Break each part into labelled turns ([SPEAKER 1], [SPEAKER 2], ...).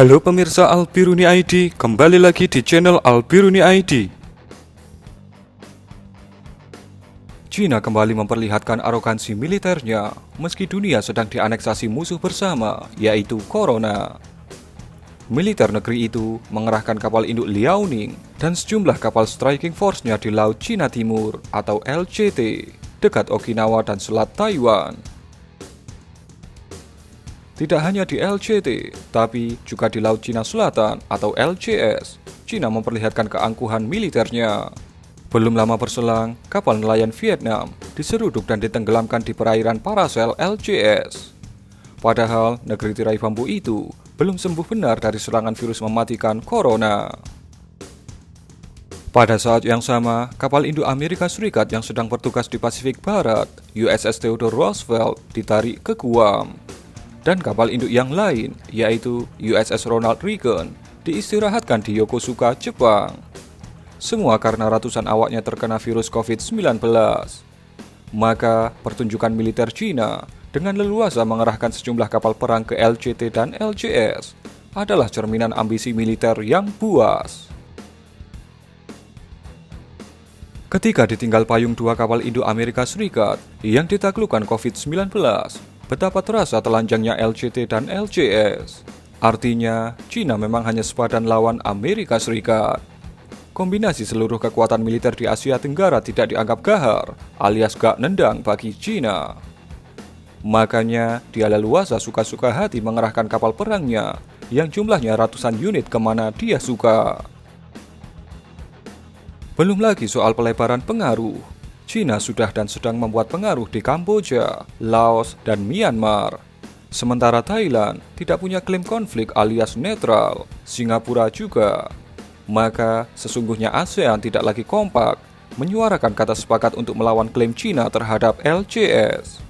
[SPEAKER 1] Halo pemirsa Albiruni ID, kembali lagi di channel Albiruni ID. Cina kembali memperlihatkan arogansi militernya meski dunia sedang dianeksasi musuh bersama, yaitu Corona. Militer negeri itu mengerahkan kapal induk Liaoning dan sejumlah kapal striking force-nya di Laut Cina Timur atau LCT dekat Okinawa dan Selat Taiwan. Tidak hanya di LCT, tapi juga di Laut Cina Selatan atau LCS, Cina memperlihatkan keangkuhan militernya. Belum lama berselang, kapal nelayan Vietnam diseruduk dan ditenggelamkan di perairan Paracel LCS. Padahal negeri tirai bambu itu belum sembuh benar dari serangan virus mematikan Corona. Pada saat yang sama, kapal induk Amerika Serikat yang sedang bertugas di Pasifik Barat, USS Theodore Roosevelt, ditarik ke Guam. Dan kapal induk yang lain, yaitu USS Ronald Reagan, diistirahatkan di Yokosuka, Jepang. Semua karena ratusan awaknya terkena virus COVID-19. Maka, pertunjukan militer Cina dengan leluasa mengerahkan sejumlah kapal perang ke LCT dan LCS adalah cerminan ambisi militer yang buas. Ketika ditinggal payung dua kapal induk Amerika Serikat yang ditaklukkan COVID-19, betapa terasa telanjangnya LCT dan LCS. Artinya, Cina memang hanya sepadan lawan Amerika Serikat. Kombinasi seluruh kekuatan militer di Asia Tenggara tidak dianggap gahar, alias gak nendang bagi Cina. Makanya, dia leluasa suka-suka hati mengerahkan kapal perangnya yang jumlahnya ratusan unit kemana dia suka. Belum lagi soal pelebaran pengaruh. Cina sudah dan sedang membuat pengaruh di Kamboja, Laos, dan Myanmar. Sementara Thailand tidak punya klaim konflik alias netral, Singapura juga. Maka sesungguhnya ASEAN tidak lagi kompak menyuarakan kata sepakat untuk melawan klaim Cina terhadap LCS.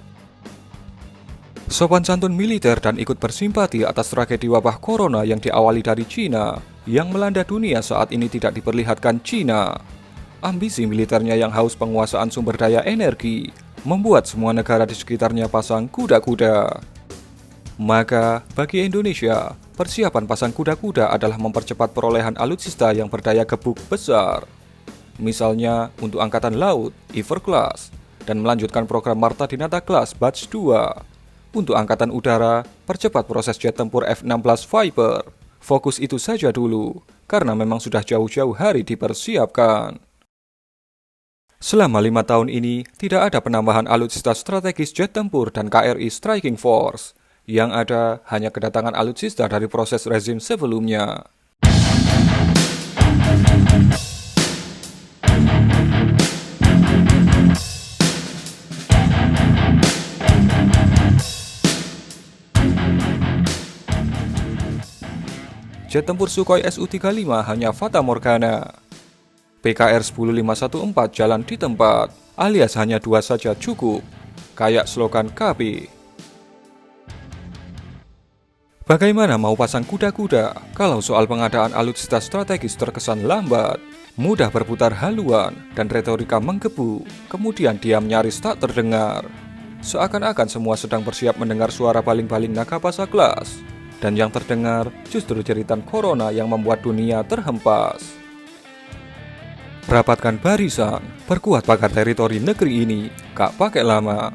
[SPEAKER 1] Sopan santun militer dan ikut bersimpati atas tragedi wabah corona yang diawali dari Cina yang melanda dunia saat ini tidak diperlihatkan Cina. Ambisi militernya yang haus penguasaan sumber daya energi membuat semua negara di sekitarnya pasang kuda-kuda. Maka, bagi Indonesia, persiapan pasang kuda-kuda adalah mempercepat perolehan alutsista yang berdaya gebuk besar. Misalnya, untuk Angkatan Laut, Ever Class, dan melanjutkan program Marta Dinata Class Batch 2. Untuk Angkatan Udara, percepat proses jet tempur F-16 Viper. Fokus itu saja dulu, karena memang sudah jauh-jauh hari dipersiapkan. Selama 5 tahun ini, tidak ada penambahan alutsista strategis jet tempur dan KRI Striking Force. Yang ada hanya kedatangan alutsista dari proses rezim sebelumnya. Jet tempur Sukhoi Su-35 hanya fata morgana. PKR 10514 jalan di tempat, alias hanya 2 saja cukup, kayak slogan KB. Bagaimana mau pasang kuda-kuda kalau soal pengadaan alutsista strategis terkesan lambat, mudah berputar haluan, dan retorika menggebu, kemudian diam nyaris tak terdengar. Seakan-akan semua sedang bersiap mendengar suara baling-baling Nagapasa Class. Dan yang terdengar justru jeritan Corona yang membuat dunia terhempas. Rapatkan barisan, perkuat pagar teritori negeri ini, gak pakai lama.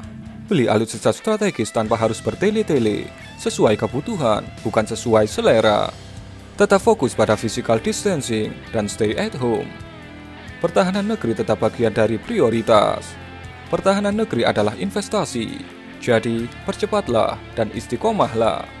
[SPEAKER 1] Beli alutsista strategis tanpa harus bertele-tele, sesuai kebutuhan, bukan sesuai selera. Tetap fokus pada physical distancing dan stay at home. Pertahanan negeri tetap bagian dari prioritas. Pertahanan negeri adalah investasi, jadi percepatlah dan istiqomahlah.